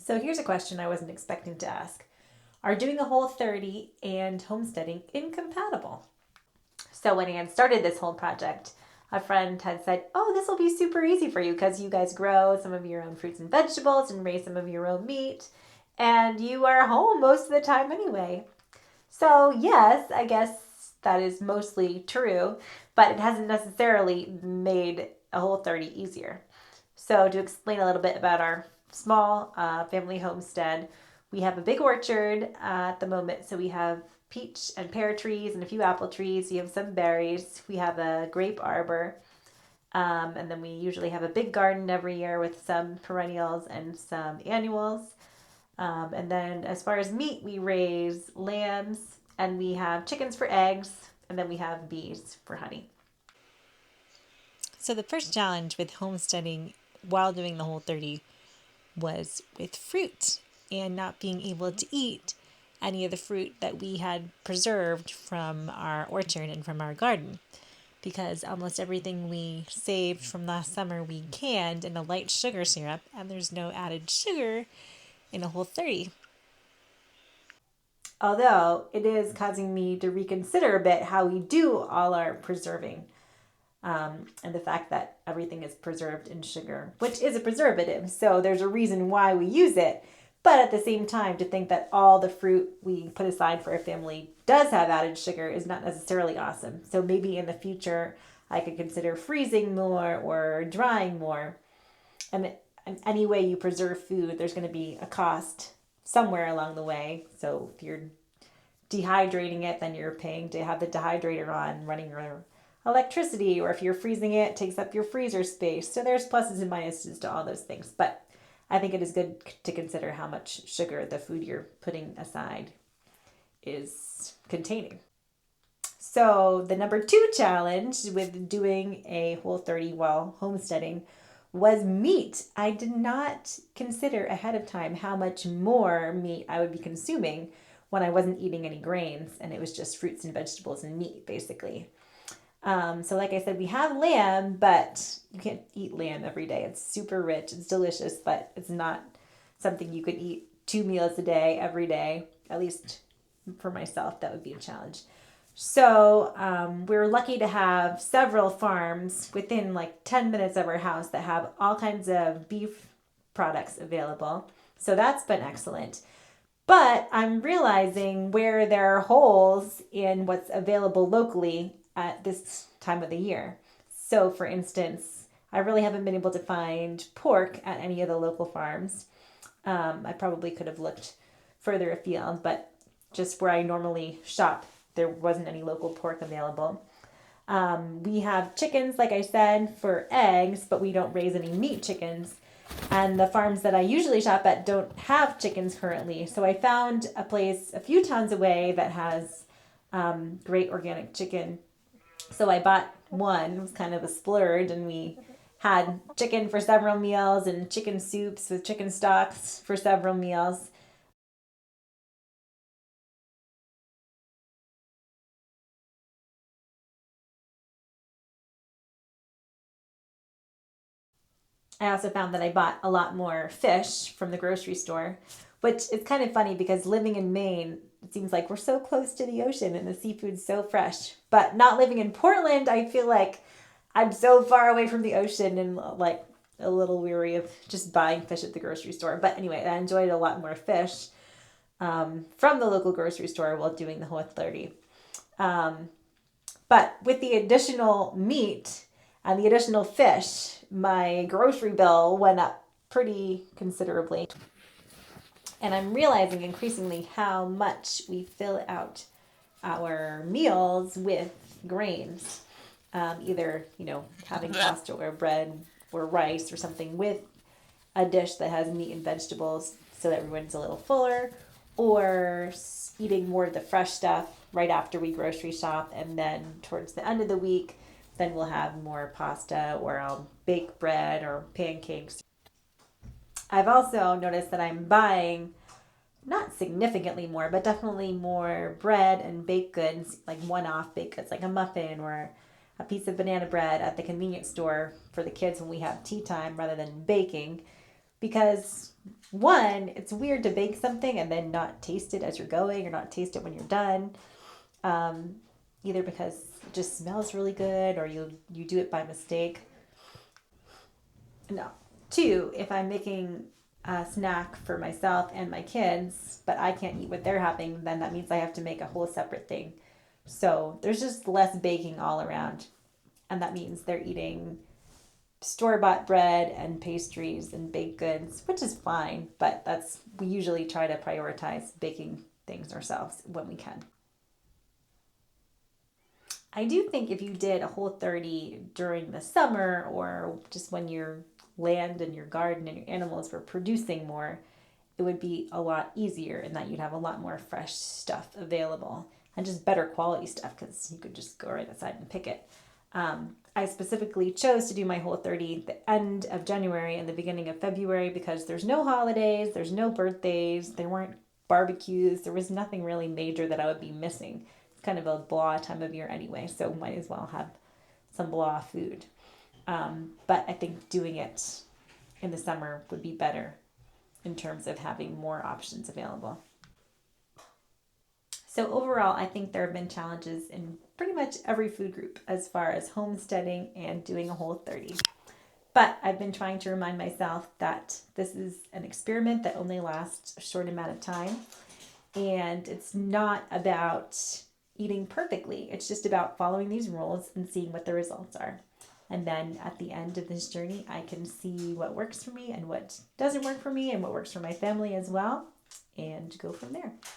So here's a question I wasn't expecting to ask. Are doing a Whole30 and homesteading incompatible? So when Anne started this whole project, a friend had said, "Oh, this will be super easy for you because you guys grow some of your own fruits and vegetables and raise some of your own meat, and you are home most of the time anyway." So, yes, I guess that is mostly true, but it hasn't necessarily made a Whole30 easier. So, to explain a little bit about our small family homestead, we have a big orchard at the moment. So, we have peach and pear trees and a few apple trees. We have some berries. We have a grape arbor. And then we usually have a big garden every year with some perennials and some annuals. And then as far as meat, we raise lambs and we have chickens for eggs, and then we have bees for honey. So the first challenge with homesteading while doing the Whole30 was with fruit and not being able to eat any of the fruit that we had preserved from our orchard and from our garden, because almost everything we saved from last summer we canned in a light sugar syrup, and there's no added sugar in a Whole30. Although it is causing me to reconsider a bit how we do all our preserving, and the fact that everything is preserved in sugar, which is a preservative. So there's a reason why we use it. But at the same time, to think that all the fruit we put aside for our family does have added sugar is not necessarily awesome. So maybe in the future, I could consider freezing more or drying more. And any way you preserve food, there's going to be a cost somewhere along the way. So if you're dehydrating it, then you're paying to have the dehydrator on, running your electricity, or if you're freezing it, it takes up your freezer space. So there's pluses and minuses to all those things. But I think it is good to consider how much sugar the food you're putting aside is containing. So the number 2 challenge with doing a Whole30 while homesteading was meat. I did not consider ahead of time how much more meat I would be consuming when I wasn't eating any grains and it was just fruits and vegetables and meat, basically. So like I said, we have lamb, but you can't eat lamb every day. It's super rich. It's delicious, but it's not something you could eat 2 meals a day, every day. At least for myself, that would be a challenge. So we're lucky to have several farms within like 10 minutes of our house that have all kinds of beef products available. So that's been excellent. But I'm realizing where there are holes in what's available locally at this time of the year. So, for instance, I really haven't been able to find pork at any of the local farms. I probably could have looked further afield, but just where I normally shop, there wasn't any local pork available. We have chickens, like I said, for eggs, but we don't raise any meat chickens. And the farms that I usually shop at don't have chickens currently. So I found a place a few towns away that has great organic chicken. So I bought one. It was kind of a splurge, and we had chicken for several meals and chicken soups with chicken stocks for several meals. I also found that I bought a lot more fish from the grocery store, which is kind of funny because living in Maine, it seems like we're so close to the ocean and the seafood's so fresh. But not living in Portland, I feel like I'm so far away from the ocean and like a little weary of just buying fish at the grocery store. But anyway, I enjoyed a lot more fish from the local grocery store while doing the Whole30. Um, but with the additional meat and the additional fish, my grocery bill went up pretty considerably. And I'm realizing increasingly how much we fill out our meals with grains. Either, having pasta or bread or rice or something with a dish that has meat and vegetables so that everyone's a little fuller, or eating more of the fresh stuff right after we grocery shop, and then towards the end of the week, then we'll have more pasta, or I'll bake bread or pancakes. I've also noticed that I'm buying not significantly more, but definitely more bread and baked goods, like one-off baked goods, like a muffin or a piece of banana bread at the convenience store for the kids when we have tea time rather than baking, because one, it's weird to bake something and then not taste it as you're going or not taste it when you're done. Um, Either because it just smells really good or you do it by mistake. No. Two, if I'm making a snack for myself and my kids, but I can't eat what they're having, then that means I have to make a whole separate thing. So there's just less baking all around. And that means they're eating store bought bread and pastries and baked goods, which is fine, but we usually try to prioritize baking things ourselves when we can. I do think if you did a Whole30 during the summer or just when your land and your garden and your animals were producing more, it would be a lot easier in that you'd have a lot more fresh stuff available and just better quality stuff because you could just go right outside and pick it. I specifically chose to do my Whole30 the end of January and the beginning of February because there's no holidays, there's no birthdays, there weren't barbecues, there was nothing really major that I would be missing. It's kind of a blah time of year anyway, so might as well have some blah food. But I think doing it in the summer would be better in terms of having more options available. So overall, I think there have been challenges in pretty much every food group as far as homesteading and doing a Whole30. But I've been trying to remind myself that this is an experiment that only lasts a short amount of time. And it's not about eating perfectly. It's just about following these rules and seeing what the results are. And then at the end of this journey, I can see what works for me and what doesn't work for me and what works for my family as well, and go from there.